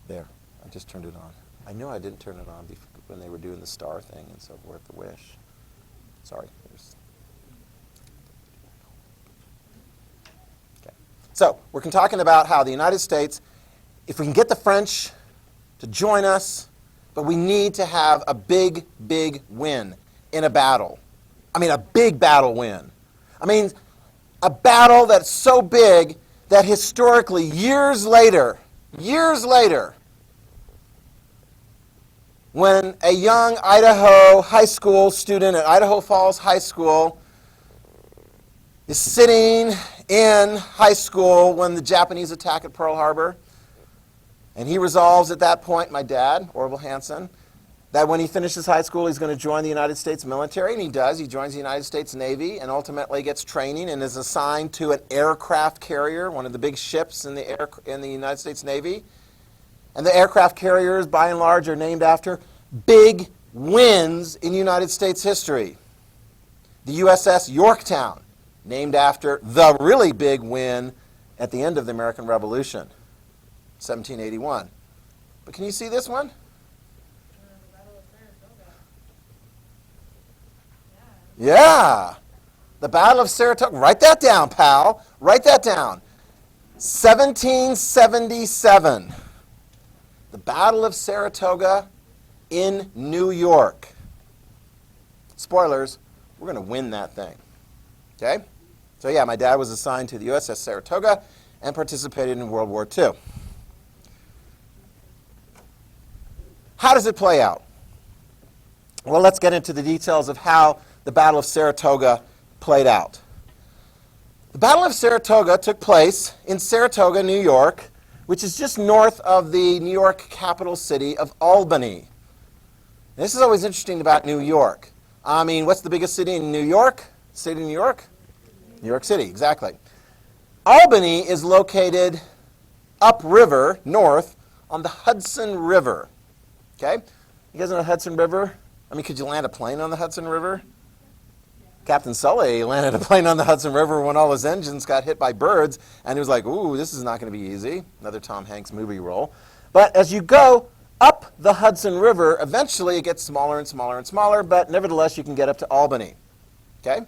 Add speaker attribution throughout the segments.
Speaker 1: There, I just turned it on. I know I didn't turn it on when they were doing the star thing and so forth, the wish. Sorry. Okay. So, we're talking about how the United States, if we can get the French to join us, but we need to have a big, big win in a battle. I mean, a big battle win. I mean, a battle that's so big that historically, years later, when a young Idaho high school student at Idaho Falls High School is sitting in high school when the Japanese attack at Pearl Harbor, and he resolves at that point, my dad, Orville Hanson, that when he finishes high school, he's going to join the United States military, and he does. He joins the United States Navy and ultimately gets training and is assigned to an aircraft carrier, one of the big ships in the United States Navy. And the aircraft carriers, by and large, are named after big wins in United States history. The USS Yorktown, named after the really big win at the end of the American Revolution, 1781. But can you see this one?
Speaker 2: The Battle of Saratoga.
Speaker 1: Yeah. The Battle of Saratoga. Write that down, pal. Write that down. 1777. The Battle of Saratoga in New York. Spoilers, we're going to win that thing. Okay? So yeah, my dad was assigned to the USS Saratoga and participated in World War II. How does it play out? Well, let's get into the details of how the Battle of Saratoga played out. The Battle of Saratoga took place in Saratoga, New York, which is just north of the New York capital city of Albany. This is always interesting about New York. I mean, what's the biggest city in New York? City of New York? New York City, exactly. Albany is located upriver, north, on the Hudson River. Okay? You guys know the Hudson River? I mean, could you land a plane on the Hudson River? Captain Sully landed a plane on the Hudson River when all his engines got hit by birds, and he was like, ooh, this is not going to be easy. Another Tom Hanks movie role. But as you go up the Hudson River, eventually it gets smaller and smaller and smaller, but nevertheless you can get up to Albany. Okay?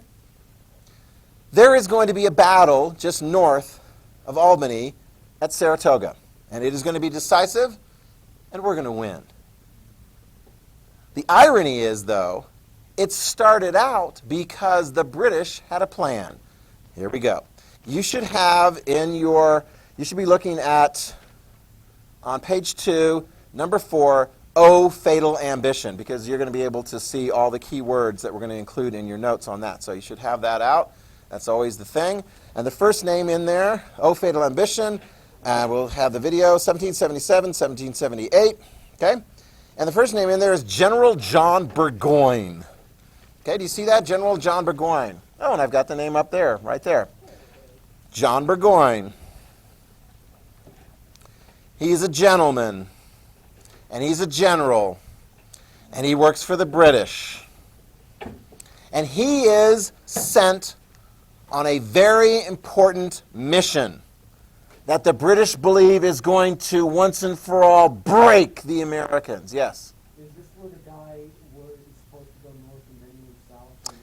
Speaker 1: There is going to be a battle just north of Albany at Saratoga, and it is going to be decisive, and we're going to win. The irony is, though, it started out because the British had a plan. Here we go. You should have you should be looking at, on page 2, number 4, Oh, Fatal Ambition, because you're going to be able to see all the key words that we're going to include in your notes on that. So you should have that out. That's always the thing. And the first name in there, Oh, Fatal Ambition, we'll have the video, 1777, 1778, okay? And the first name in there is General John Burgoyne. Okay, do you see that? General John Burgoyne. Oh, and I've got the name up there, right there. John Burgoyne. He's a gentleman, and he's a general, and he works for the British. And he is sent on a very important mission that the British believe is going to, once and for all, break the Americans. Yes?
Speaker 3: Is this where the guy was supposed to go north and then move south? And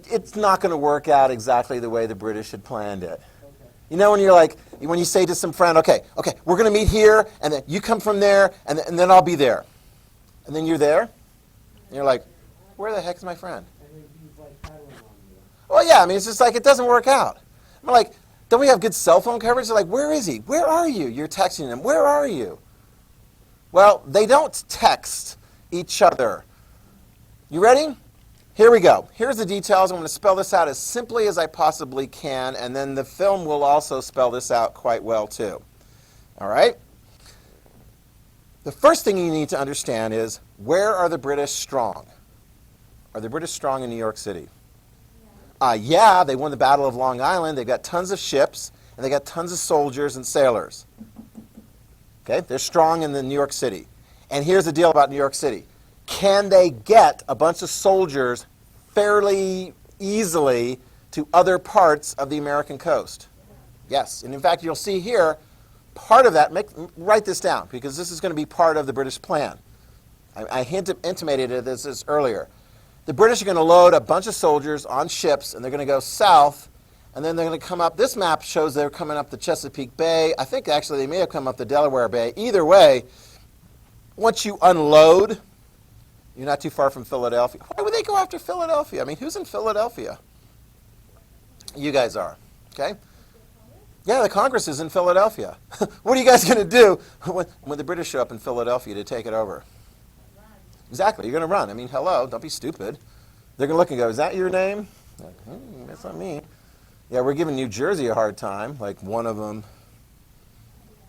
Speaker 3: then
Speaker 1: It's not going to work out exactly the way the British had planned it.
Speaker 3: okay.
Speaker 1: You know, when you say to some friend, okay, we're going to meet here, and then you come from there, and then I'll be there. And then you're there, and you're like, where the heck is my friend?
Speaker 3: And then he's like paddling on you.
Speaker 1: Well, yeah, I mean, it's just like, it doesn't work out. I'm like, don't we have good cell phone coverage? They're like, where is he? Where are you? You're texting him. Where are you? Well, they don't text each other. You ready? Here we go. Here's the details. I'm going to spell this out as simply as I possibly can, and then the film will also spell this out quite well, too. All right? The first thing you need to understand is, where are the British strong? Are the British strong in New York City? Yeah, they won the Battle of Long Island. They've got tons of ships, and they got tons of soldiers and sailors. Okay, they're strong in the New York City. And here's the deal about New York City. Can they get a bunch of soldiers fairly easily to other parts of the American coast? Yes, and in fact, you'll see here, part of that, write this down, because this is going to be part of the British plan. I intimated this earlier. The British are going to load a bunch of soldiers on ships, and they're going to go south, and then they're going to come up. This map shows they're coming up the Chesapeake Bay. I think actually they may have come up the Delaware Bay. Either way, once you unload, you're not too far from Philadelphia. Why would they go after Philadelphia? I mean, who's in Philadelphia? You guys are, okay? Yeah, the Congress is in Philadelphia. What are you guys going to do when the British show up in Philadelphia to take it over? Exactly, you're going to run. I mean, hello, don't be stupid. They're going to look and go, is that your name? Like, that's not me. Yeah, we're giving New Jersey a hard time, like one of them.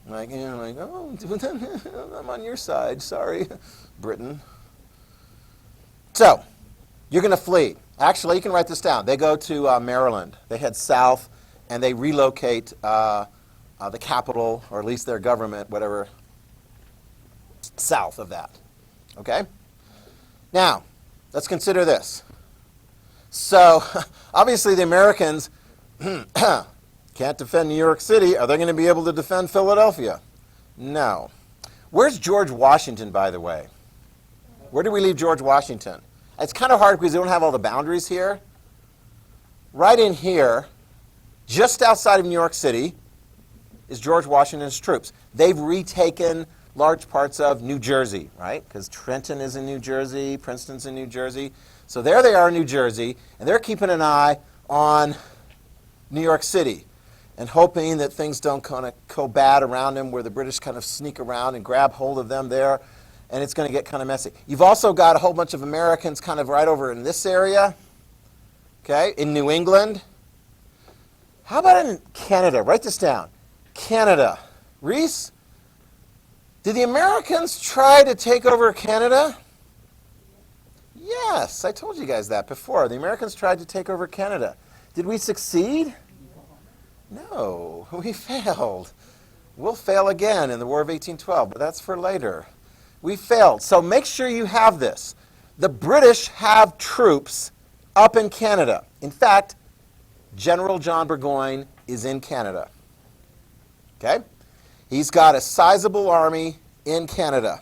Speaker 1: Like, you know, like, oh, I'm on your side, sorry, Britain. So, you're going to flee. Actually, you can write this down. They go to Maryland. They head south, and they relocate the capital, or at least their government, whatever, south of that. Okay? Now, let's consider this. So, obviously the Americans can't defend New York City. Are they going to be able to defend Philadelphia? No. Where's George Washington, by the way? Where do we leave George Washington? It's kind of hard because we don't have all the boundaries here. Right in here, just outside of New York City, is George Washington's troops. They've retaken large parts of New Jersey, right? Because Trenton is in New Jersey, Princeton's in New Jersey. So there they are in New Jersey, and they're keeping an eye on New York City and hoping that things don't kind of go bad around them, where the British kind of sneak around and grab hold of them there, and it's going to get kind of messy. You've also got a whole bunch of Americans kind of right over in this area, okay, in New England. How about in Canada? Write this down. Canada. Reese? Did the Americans try to take over Canada? Yes, I told you guys that before. The Americans tried to take over Canada. Did we succeed? No, we failed. We'll fail again in the War of 1812, but that's for later. We failed. So make sure you have this. The British have troops up in Canada. In fact, General John Burgoyne is in Canada. Okay? He's got a sizable army in Canada.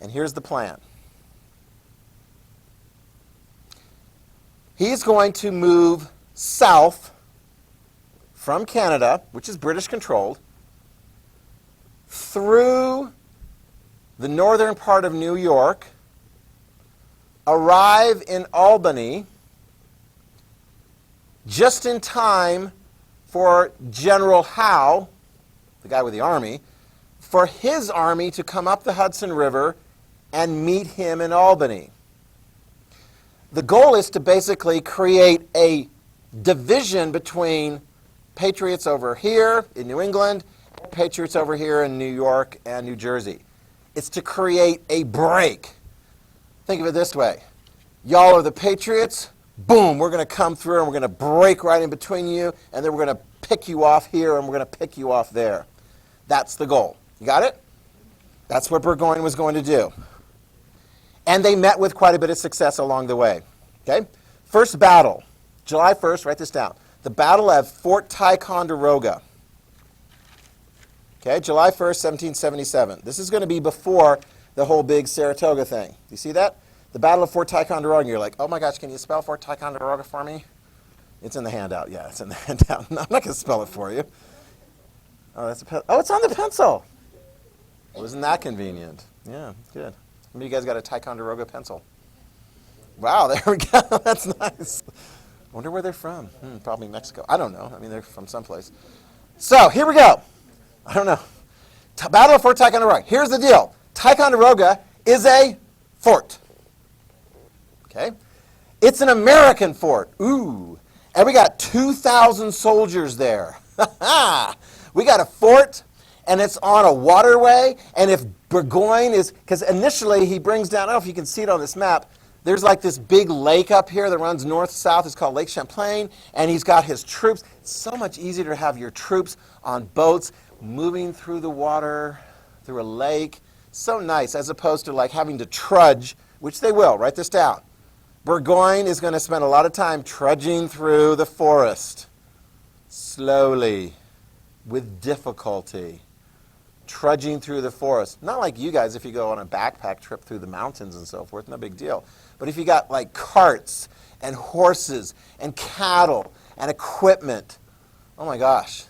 Speaker 1: And here's the plan. He's going to move south from Canada, which is British controlled, through the northern part of New York, arrive in Albany just in time for General Howe, the guy with the army, for his army to come up the Hudson River and meet him in Albany. The goal is to basically create a division between patriots over here in New England and patriots over here in New York and New Jersey. It's to create a break. Think of it this way. Y'all are the patriots. Boom, we're going to come through and we're going to break right in between you, and then we're going to pick you off here and we're going to pick you off there. That's the goal. You got it? That's what Burgoyne was going to do. And they met with quite a bit of success along the way. Okay? First battle, July 1st, write this down. The Battle of Fort Ticonderoga. Okay, July 1st, 1777. This is going to be before the whole big Saratoga thing. You see that? The Battle of Fort Ticonderoga. You're like, oh my gosh, can you spell Fort Ticonderoga for me? It's in the handout. Yeah, it's in the handout. No, I'm not going to spell it for you. Oh, that's it's on the pencil. Wasn't that convenient? Yeah, good. Maybe you guys got a Ticonderoga pencil. Wow, there we go. That's nice. Wonder where they're from. Probably Mexico. I don't know. I mean, they're from someplace. So here we go. I don't know. Battle of Fort Ticonderoga. Here's the deal. Ticonderoga is a fort. Okay? It's an American fort. Ooh. And we got 2,000 soldiers there. We got a fort, and it's on a waterway. And if Burgoyne is, because initially he brings down, I don't know if you can see it on this map, there's like this big lake up here that runs north-south. It's called Lake Champlain. And he's got his troops. It's so much easier to have your troops on boats moving through the water, through a lake. So nice, as opposed to like having to trudge, which they will. Write this down. Burgoyne is going to spend a lot of time trudging through the forest. slowly, with difficulty, trudging through the forest. Not like you guys if you go on a backpack trip through the mountains and so forth, no big deal. But if you got like carts and horses and cattle and equipment, oh my gosh.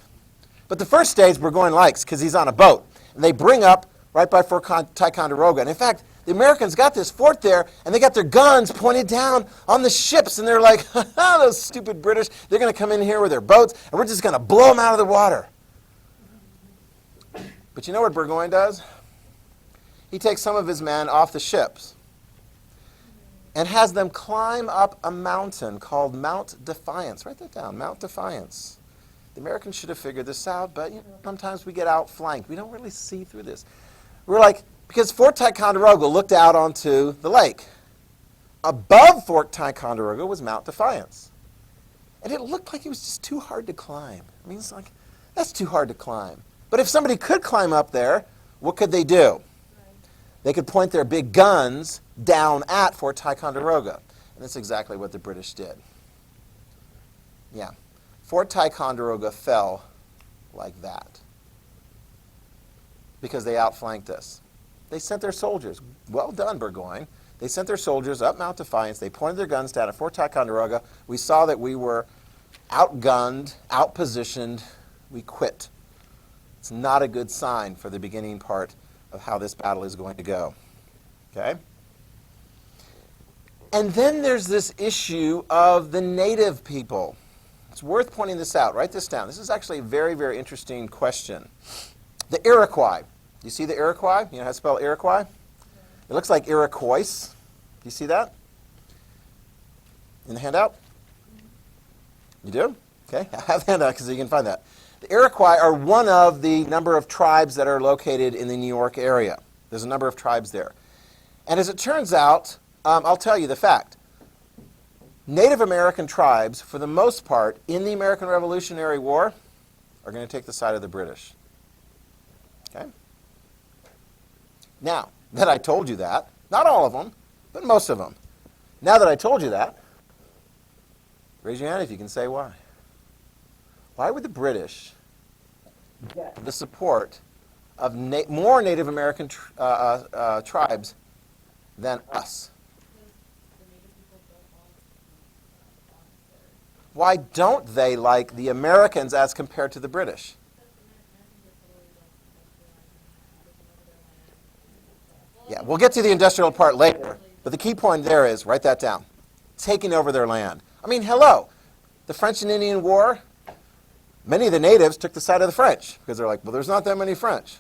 Speaker 1: But the first stage Burgoyne likes because he's on a boat. And they bring up right by Fort Ticonderoga. And in fact, the Americans got this fort there, and they got their guns pointed down on the ships, and they're like, ha, those stupid British, they're going to come in here with their boats, and we're just going to blow them out of the water. But you know what Burgoyne does? He takes some of his men off the ships and has them climb up a mountain called Mount Defiance. Write that down, Mount Defiance. The Americans should have figured this out, but sometimes we get outflanked. We don't really see through this. We're like, because Fort Ticonderoga looked out onto the lake. Above Fort Ticonderoga was Mount Defiance. And it looked like it was just too hard to climb. I mean, it's like, that's too hard to climb. But if somebody could climb up there, what could they do? They could point their big guns down at Fort Ticonderoga. And that's exactly what the British did. Yeah. Fort Ticonderoga fell like that because they outflanked us. They sent their soldiers. Well done, Burgoyne. They sent their soldiers up Mount Defiance. They pointed their guns down at Fort Ticonderoga. We saw that we were outgunned, outpositioned. We quit. It's not a good sign for the beginning part of how this battle is going to go. Okay? And then there's this issue of the native people. It's worth pointing this out. Write this down. This is actually a very, very interesting question. The Iroquois. You see the Iroquois? You know how to spell Iroquois? It looks like Iroquois. Do you see that? In the handout? You do? Okay. I have the handout because you can find that. The Iroquois are one of the number of tribes that are located in the New York area. There's a number of tribes there. And as it turns out, I'll tell you the fact. Native American tribes, for the most part, in the American Revolutionary War, are going to take the side of the British. Okay? Now that I told you that, not all of them, but most of them. Now that I told you that, raise your hand if you can say why. Why would the British get the support of more Native American tribes than us? Why don't they like the Americans as compared to the British? Yeah, we'll get to the industrial part later, but the key point there is, write that down, taking over their land. I mean, hello, the French and Indian War, many of the natives took the side of the French because they're like, well, there's not that many French.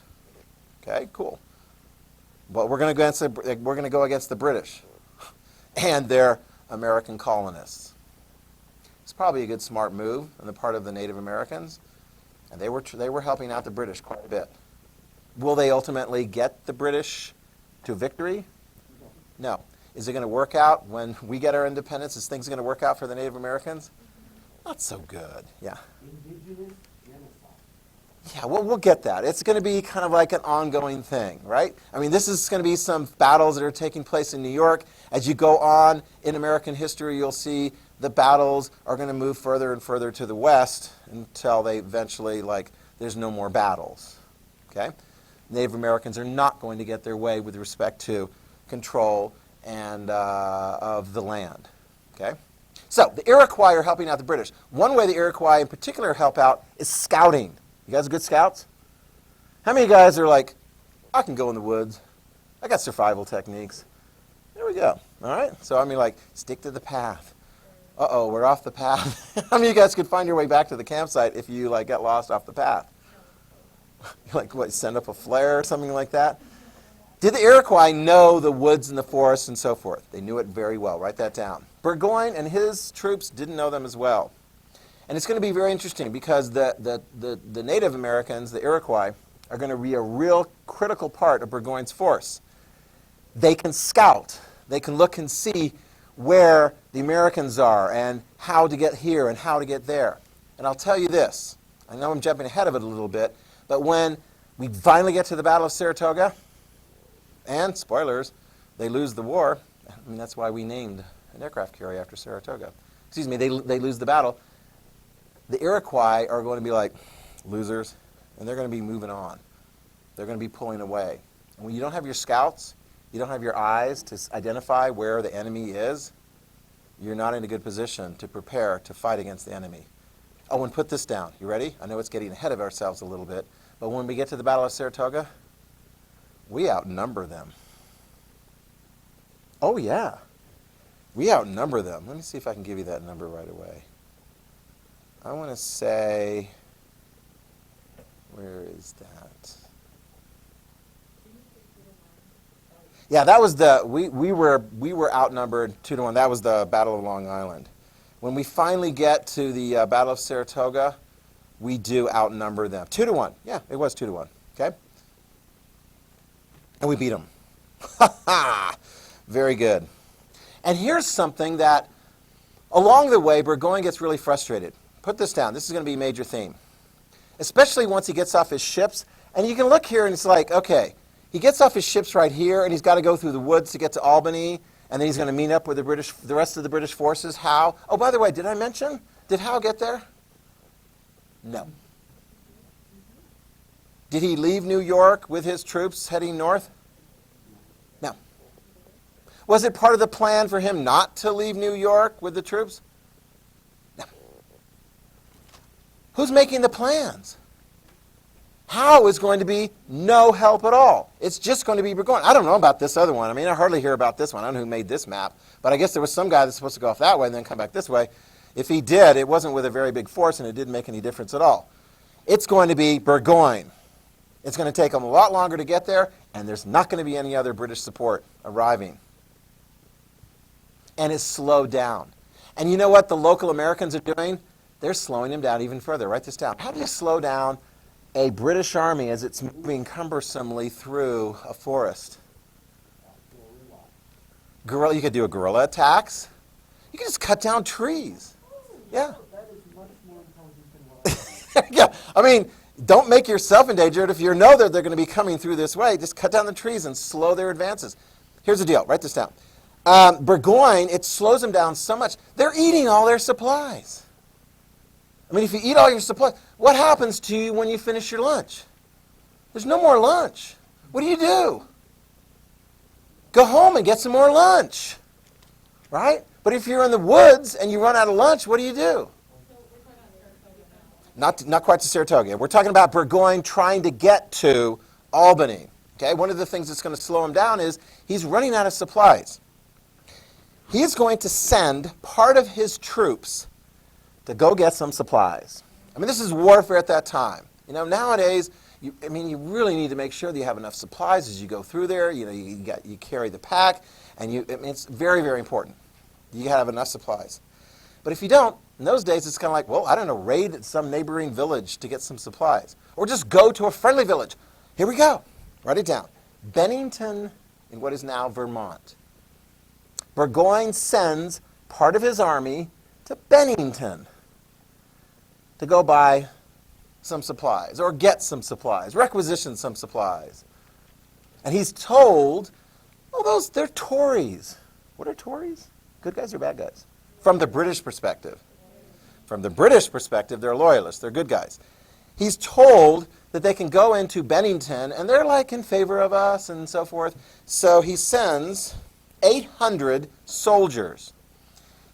Speaker 1: Okay, cool. But we're going to go against the British and their American colonists. It's probably a good, smart move on the part of the Native Americans, and they were helping out the British quite a bit. Will they ultimately get the British to victory? No. Is it going to work out when we get our independence? Is things going to work out for the Native Americans? Not so good. Yeah.
Speaker 3: Indigenous genocide.
Speaker 1: Yeah, well, we'll get that. It's going to be kind of like an ongoing thing, right? I mean, this is going to be some battles that are taking place in New York. As you go on in American history, you'll see the battles are going to move further and further to the west until they eventually, there's no more battles. Okay? Native Americans are not going to get their way with respect to control and of the land. Okay? So the Iroquois are helping out the British. One way the Iroquois in particular help out is scouting. You guys are good scouts? How many guys are like, I can go in the woods. I got survival techniques. There we go. All right? So I mean, stick to the path. Uh-oh, we're off the path. How many of you guys could find your way back to the campsite if you got lost off the path? Send up a flare or something like that? Did the Iroquois know the woods and the forests and so forth? They knew it very well. Write that down. Burgoyne and his troops didn't know them as well. And it's going to be very interesting because the Native Americans, the Iroquois, are going to be a real critical part of Burgoyne's force. They can scout. They can look and see where the Americans are and how to get here and how to get there. And I'll tell you this. I know I'm jumping ahead of it a little bit, but when we finally get to the Battle of Saratoga, and, spoilers, they lose the war. I mean, that's why we named an aircraft carrier after Saratoga. Excuse me, they lose the battle. the Iroquois are going to be like, losers, and they're going to be moving on. They're going to be pulling away. And when you don't have your scouts, you don't have your eyes to identify where the enemy is, you're not in a good position to prepare to fight against the enemy. Oh, and put this down. You ready? I know it's getting ahead of ourselves a little bit, but when we get to the Battle of Saratoga, we outnumber them. Oh, yeah. We outnumber them. Let me see if I can give you that number right away. I want to say, where is that? Yeah, that was we were outnumbered 2-1. That was the Battle of Long Island. When we finally get to the Battle of Saratoga, we do outnumber them 2-1. Yeah, it was 2-1. Okay, and we beat them. Ha ha! Very good. And here's something that, along the way, Burgoyne gets really frustrated. Put this down. This is going to be a major theme, especially once he gets off his ships. And you can look here, and it's like, okay. He gets off his ships right here, and he's got to go through the woods to get to Albany, and then he's going to meet up with the rest of the British forces. Howe. Oh, by the way, did I mention? Did Howe get there? No. Did he leave New York with his troops heading north? No. Was it part of the plan for him not to leave New York with the troops? No. Who's making the plans? Howe is going to be no help at all. It's just going to be Burgoyne. I don't know about this other one. I mean, I hardly hear about this one. I don't know who made this map. But I guess there was some guy that's supposed to go off that way and then come back this way. If he did, it wasn't with a very big force, and it didn't make any difference at all. It's going to be Burgoyne. It's going to take him a lot longer to get there, and there's not going to be any other British support arriving. And it's slowed down. And you know what the local Americans are doing? They're slowing him down even further. Write this down. How do you slow down a British army as it's moving cumbersomely through a forest? Guerrilla. You could do a guerrilla attacks. You can just cut down trees. Yeah.
Speaker 3: That is much more intelligent than what I
Speaker 1: Yeah. I mean, don't make yourself endangered. If you know that they're going to be coming through this way, just cut down the trees and slow their advances. Here's the deal. Write this down. Burgoyne, it slows them down so much. They're eating all their supplies. I mean, if you eat all your supplies, what happens to you when you finish your lunch? There's no more lunch. What do? Go home and get some more lunch, right? But if you're in the woods and you run out of lunch, what do?
Speaker 2: So we're talking about Saratoga now.
Speaker 1: Not quite to Saratoga. We're talking about Burgoyne trying to get to Albany. Okay, one of the things that's going to slow him down is he's running out of supplies. He's going to send part of his troops to go get some supplies. I mean, this is warfare at that time. You know, nowadays, you really need to make sure that you have enough supplies as you go through there. You know, you carry the pack, and it's very, very important. You have enough supplies. But if you don't, in those days, it's kind of like, well, I don't know, raid some neighboring village to get some supplies. Or just go to a friendly village. Here we go. Write it down. Bennington in what is now Vermont. Burgoyne sends part of his army to Bennington to go buy some supplies or get some supplies, requisition some supplies. And he's told, oh, they're Tories. What are Tories? Good guys or bad guys? From the British perspective. From the British perspective, they're loyalists. They're good guys. He's told that they can go into Bennington, and they're like in favor of us and so forth. So he sends 800 soldiers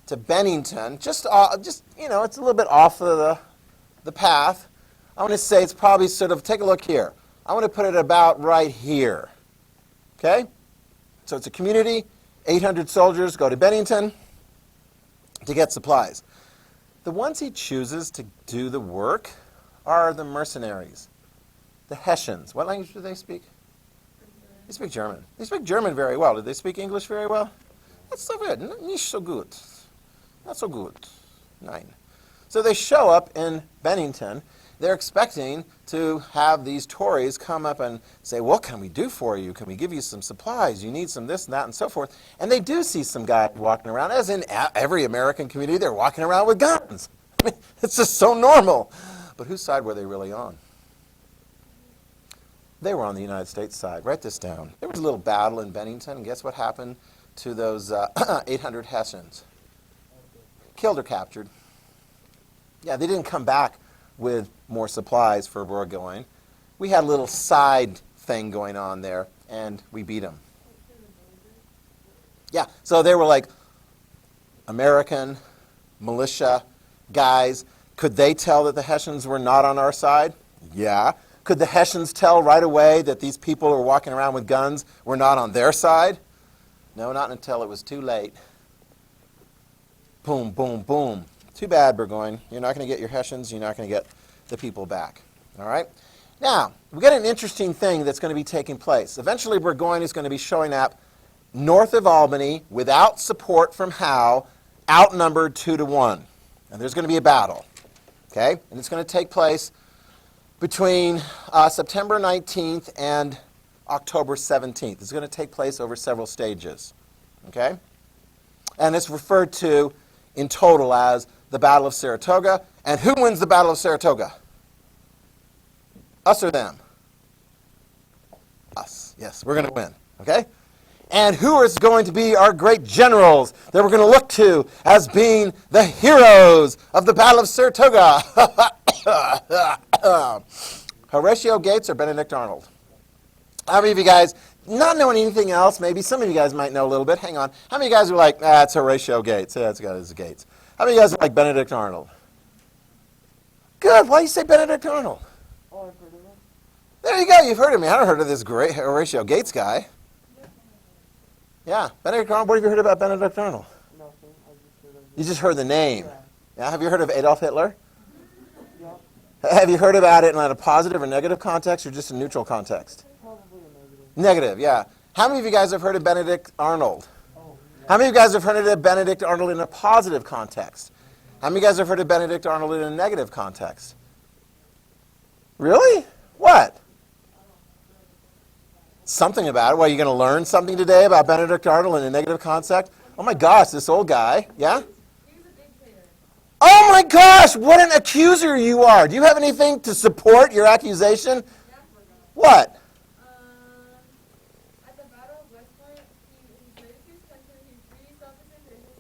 Speaker 1: to Bennington. Just you know, it's a little bit off of the path. I want to say it's probably sort of, take a look here. I want to put it about right here. Okay? So it's a community. 800 soldiers go to Bennington to get supplies. The ones he chooses to do the work are the mercenaries, the Hessians. What language do they speak? They speak German. They speak German very well. Do they speak English very well? That's so good. Nicht so good. Not so good. Nein. So they show up in Bennington. They're expecting to have these Tories come up and say, what can we do for you? Can we give you some supplies? You need some this and that and so forth. And they do see some guys walking around, as in every American community, they're walking around with guns. I mean, it's just so normal. But whose side were they really on? They were on the United States side. Write this down. There was a little battle in Bennington, and guess what happened to those 800 Hessians? Killed or captured. Yeah, they didn't come back with more supplies for Burgoyne. We had a little side thing going on there, and we beat them. Yeah, so they were like American militia guys. Could they tell that the Hessians were not on our side? Yeah. Could the Hessians tell right away that these people who were walking around with guns were not on their side? No, not until it was too late. Boom, boom, boom. Too bad, Burgoyne. You're not going to get your Hessians. You're not going to get the people back. All right? Now, we got an interesting thing that's going to be taking place. Eventually, Burgoyne is going to be showing up north of Albany without support from Howe, outnumbered 2-1. And there's going to be a battle. Okay? And it's going to take place between September 19th and October 17th. It's going to take place over several stages. Okay? And it's referred to in total as the Battle of Saratoga. And who wins the Battle of Saratoga? Us or them? Us. Yes, we're going to win. Okay? And who is going to be our great generals that we're going to look to as being the heroes of the Battle of Saratoga? Horatio Gates or Benedict Arnold? How many of you guys, not knowing anything else, maybe some of you guys might know a little bit. Hang on. How many of you guys are like, it's Horatio Gates? Yeah, it's Gates. How many of you guys are like Benedict Arnold? Good. Why do you say Benedict Arnold?
Speaker 3: Oh, I've heard of him.
Speaker 1: There you go. You've heard of me. I haven't heard of this great Horatio Gates guy. Yeah. Benedict Arnold. What have you heard about Benedict Arnold?
Speaker 3: Nothing. I just heard of him.
Speaker 1: You just heard the name.
Speaker 3: Yeah.
Speaker 1: Yeah. Have you heard of Adolf Hitler?
Speaker 3: Yup.
Speaker 1: Have you heard about it in a positive or negative context or just a neutral context?
Speaker 3: Probably a negative.
Speaker 1: Negative, yeah. How many of you guys have heard of Benedict Arnold?
Speaker 3: Oh, yeah.
Speaker 1: How many of you guys have heard of Benedict Arnold in a positive context? How many of you guys have heard of Benedict Arnold in a negative context? Really? What? Something about it. Well, you're going to learn something today about Benedict Arnold in a negative context? Oh my gosh, this old guy. Yeah?
Speaker 2: He was a dictator.
Speaker 1: Oh my gosh, what an accuser you are. Do you have anything to support your accusation? What?
Speaker 2: At the Battle of West Point, he traded to his country, he freed self-defense,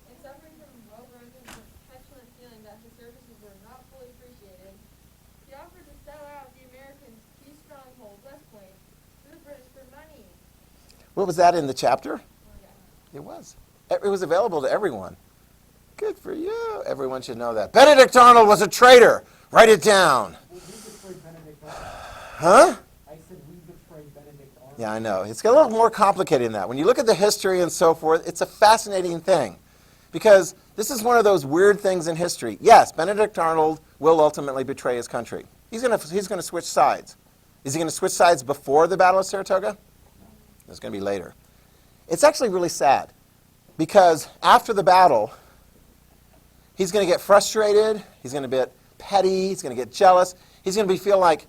Speaker 2: and suffering from well-grounded and petulant feeling that his services were not fully appreciated, he offered to sell out the American peace stronghold, West Point, to the British for money.
Speaker 1: What was that in the chapter?
Speaker 2: Oh, yeah.
Speaker 1: It was. It was available to everyone. Good for you. Everyone should know that. Benedict Arnold was a traitor. Write it down.
Speaker 3: We betrayed Benedict Arnold.
Speaker 1: Huh?
Speaker 3: I said we betrayed Benedict Arnold.
Speaker 1: Yeah, I know. It's a little more complicated than that. When you look at the history and so forth, it's a fascinating thing. Because this is one of those weird things in history. Yes, Benedict Arnold will ultimately betray his country. He's going to switch sides. Is he going to switch sides before the Battle of Saratoga? It's going to be later. It's actually really sad. Because after the battle, he's going to get frustrated. He's going to get petty. He's going to get jealous. He's going to feel like,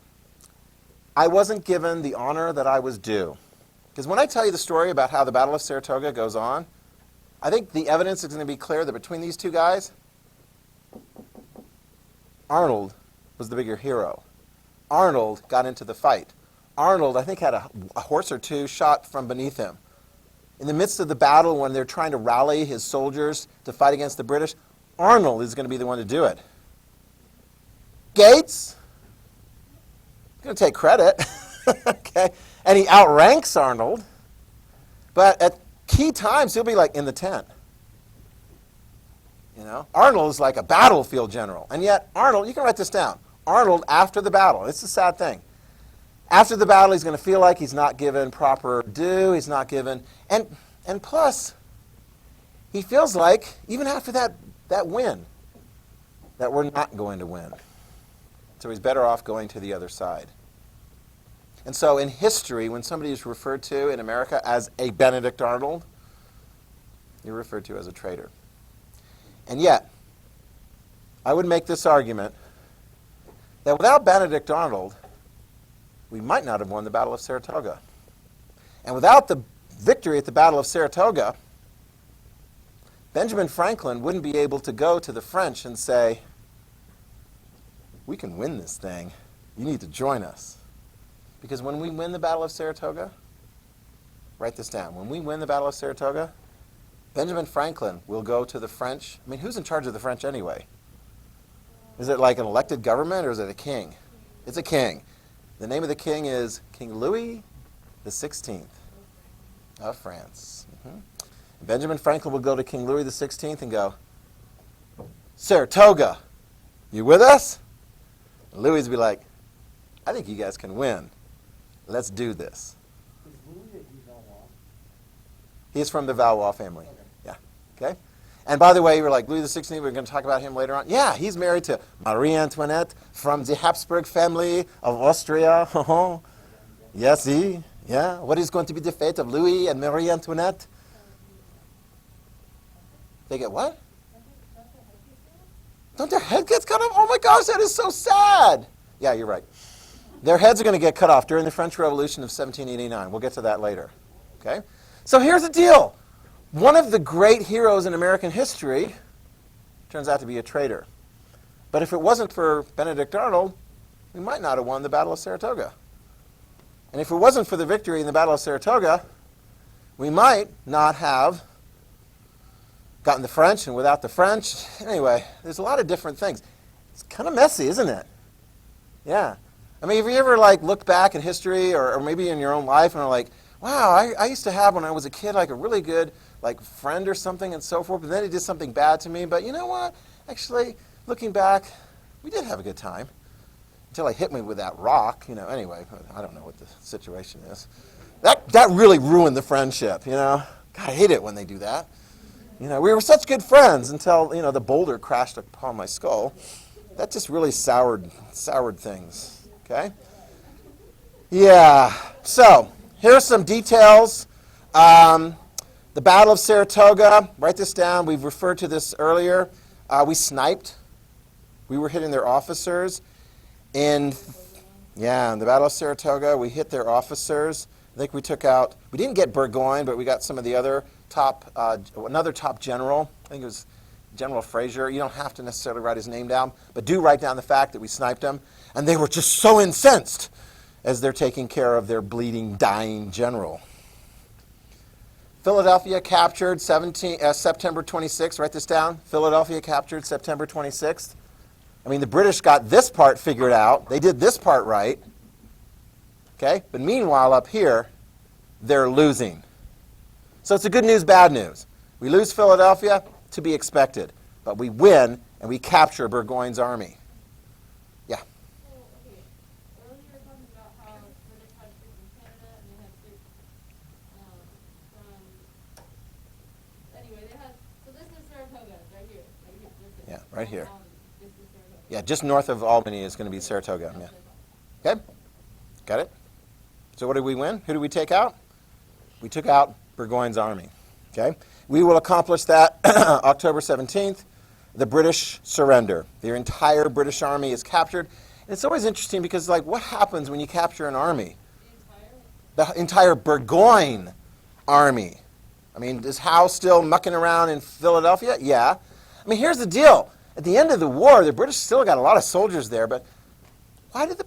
Speaker 1: I wasn't given the honor that I was due. Because when I tell you the story about how the Battle of Saratoga goes on, I think the evidence is going to be clear that between these two guys, Arnold was the bigger hero. Arnold got into the fight. Arnold, I think, had a horse or two shot from beneath him. In the midst of the battle, when they're trying to rally his soldiers to fight against the British, Arnold is going to be the one to do it. Gates, going to take credit, okay? And he outranks Arnold, but at key times he'll be like in the tent. You know, Arnold is like a battlefield general, and yet Arnold, you can write this down. Arnold, after the battle, it's a sad thing. After the battle, he's going to feel like he's not given proper due. He's not given, and plus, he feels like even after that win, that we're not going to win. So he's better off going to the other side. And so in history, when somebody is referred to in America as a Benedict Arnold, you're referred to as a traitor. And yet, I would make this argument that without Benedict Arnold, we might not have won the Battle of Saratoga. And without the victory at the Battle of Saratoga, Benjamin Franklin wouldn't be able to go to the French and say, we can win this thing. You need to join us. Because when we win the Battle of Saratoga, write this down. When we win the Battle of Saratoga, Benjamin Franklin will go to the French. I mean, who's in charge of the French anyway? Is it like an elected government or is it a king? It's a king. The name of the king is King Louis the 16th of France. Benjamin Franklin would go to King Louis the 16th and go, Saratoga, you with us? And Louis would be like, I think you guys can win. Let's do this.
Speaker 3: Is Louis a Valois?
Speaker 1: He's from the Valois family. Yeah. Okay? And by the way, you were like, Louis the 16th, we're going to talk about him later on. Yeah, he's married to Marie Antoinette from the Habsburg family of Austria. Yes, he. Yeah. What is going to be the fate of Louis and Marie Antoinette? They get what? Don't their head get cut off? Oh my gosh, that is so sad. Yeah, you're right. Their heads are going to get cut off during the French Revolution of 1789. We'll get to that later. Okay? So here's the deal. One of the great heroes in American history turns out to be a traitor. But if it wasn't for Benedict Arnold, we might not have won the Battle of Saratoga. And if it wasn't for the victory in the Battle of Saratoga, we might not have gotten the French, and without the French, anyway, there's a lot of different things. It's kind of messy, isn't it? Yeah. I mean, have you ever like looked back in history or maybe in your own life and are like, wow, I used to have when I was a kid like a really good like friend or something and so forth, but then he did something bad to me. But you know what? Actually, looking back, we did have a good time until he hit me with that rock. You know. Anyway, I don't know what the situation is. That really ruined the friendship. You know. God, I hate it when they do that. You know, we were such good friends until the boulder crashed upon my skull. That just really soured things. Okay. Yeah. So here's some details. The Battle of Saratoga. Write this down. We've referred to this earlier. We sniped. We were hitting their officers. In the Battle of Saratoga, we hit their officers. I think we took out. We didn't get Burgoyne, but we got some of the other another top general. I think it was General Fraser. You don't have to necessarily write his name down, but do write down the fact that we sniped him. And they were just so incensed as they're taking care of their bleeding, dying general. Philadelphia captured September 26th. Write this down. Philadelphia captured September 26th. I mean, the British got this part figured out. They did this part right. Okay? But meanwhile, up here, they're losing. So it's a good news, bad news. We lose Philadelphia, to be expected. But we win, and we capture Burgoyne's army. Yeah.
Speaker 2: So, okay, earlier you were talking about how British had troops in Canada and they had troops anyway, they had, so this is Saratoga, right here.
Speaker 1: Yeah, right here.
Speaker 2: This is Saratoga.
Speaker 1: Yeah, just north of Albany is going to be Saratoga. Yeah. Okay? Got it? So what did we win? Who did we take out? We took out Burgoyne's army. Okay? We will accomplish that October 17th. The British surrender. Their entire British army is captured. And it's always interesting because, like, what happens when you capture an army? The entire Burgoyne army. I mean, is Howe still mucking around in Philadelphia? Yeah. I mean, here's the deal. At the end of the war, the British still got a lot of soldiers there, but why do the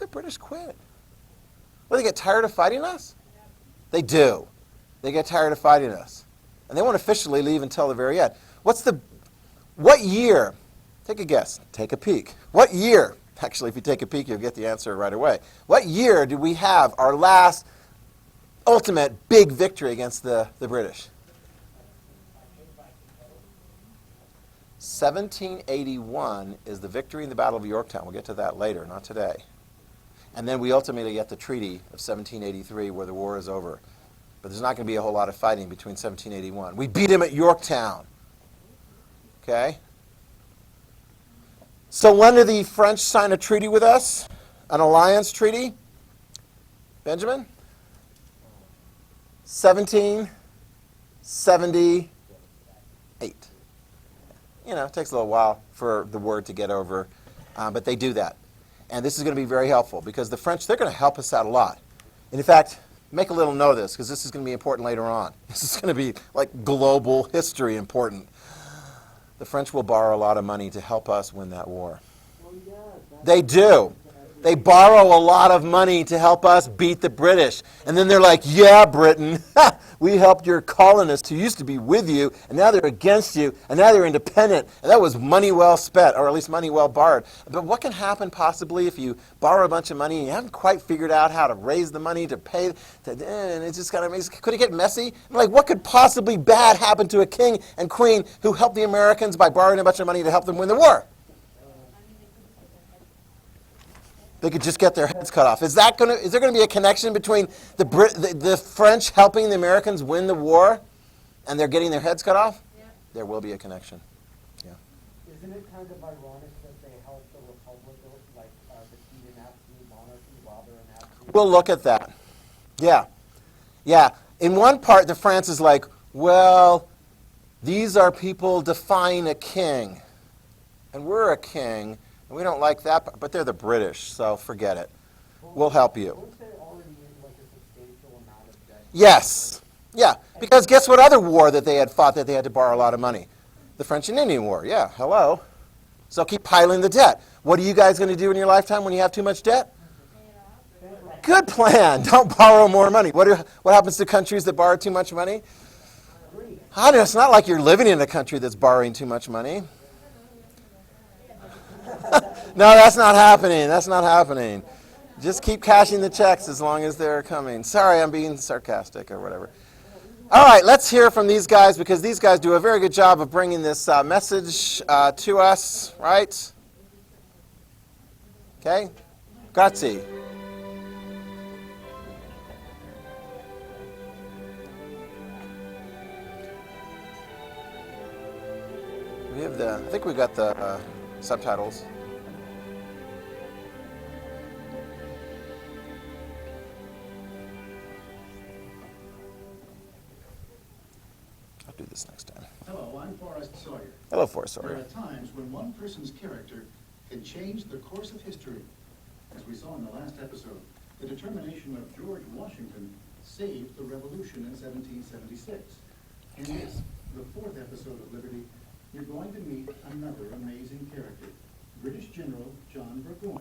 Speaker 1: British quit? Well, they get tired of fighting us? They do. They get tired of fighting us. And they won't officially leave until the very end. What year? Take a guess. Take a peek. What year? Actually, if you take a peek, you'll get the answer right away. What year did we have our last ultimate big victory against the British? 1781 is the victory in the Battle of Yorktown. We'll get to that later, not today. And then we ultimately get the Treaty of 1783 where the war is over. But there's not going to be a whole lot of fighting between 1781. We beat him at Yorktown. Okay? So when did the French sign a treaty with us? An alliance treaty? Benjamin? 1778. You know, it takes a little while for the word to get over, but they do that. And this is going to be very helpful because the French, they're going to help us out a lot. And in fact, make a little note of this because this is going to be important later on. This is going to be like global history important. The French will borrow a lot of money to help us win that war.
Speaker 3: Well, yeah,
Speaker 1: They do. They borrow a lot of money to help us beat the British. And then they're like, yeah, Britain, we helped your colonists who used to be with you, and now they're against you, and now they're independent. And that was money well spent, or at least money well borrowed. But what can happen possibly if you borrow a bunch of money and you haven't quite figured out how to raise the money to pay, and it's just kind of, could it get messy? Like, what could possibly bad happen to a king and queen who helped the Americans by borrowing a bunch of money to help them win the war? They could just get their heads cut off. Is there going to be a connection between the French helping the Americans win the war and they're getting their heads cut off?
Speaker 2: Yeah.
Speaker 1: There will be a connection. Yeah.
Speaker 3: Isn't it kind of ironic that they help the Republic, like, defeat an absolute monarchy while they're an absolute?
Speaker 1: We'll look at that. Yeah. Yeah. In one part, the France is like, well, these are people defying a king. And we're a king. And we don't like that, but they're the British, so forget it. We'll help you.
Speaker 3: Weren't they already in like a substantial amount of debt?
Speaker 1: Yes. Yeah. Because guess what other war that they had fought that they had to borrow a lot of money? The French and Indian War. Yeah. Hello. So keep piling the debt. What are you guys going to do in your lifetime when you have too much debt? Good plan. Don't borrow more money. What happens to countries that borrow too much money? I know, it's not like you're living in a country that's borrowing too much money. No, that's not happening. That's not happening. Just keep cashing the checks as long as they're coming. Sorry, I'm being sarcastic or whatever. All right, let's hear from these guys because these guys do a very good job of bringing this message to us, right? Okay? Grazie. We have I think we got the subtitles. I'll do this next time.
Speaker 4: Hello, I'm Forrest Sawyer.
Speaker 1: Hello, Forrest
Speaker 4: There
Speaker 1: Sawyer.
Speaker 4: are times when one person's character can change the course of history. As we saw in the last episode, the determination of George Washington saved the Revolution in 1776. In this, the fourth episode of Liberty, you're going to meet another amazing character, British General John Burgoyne.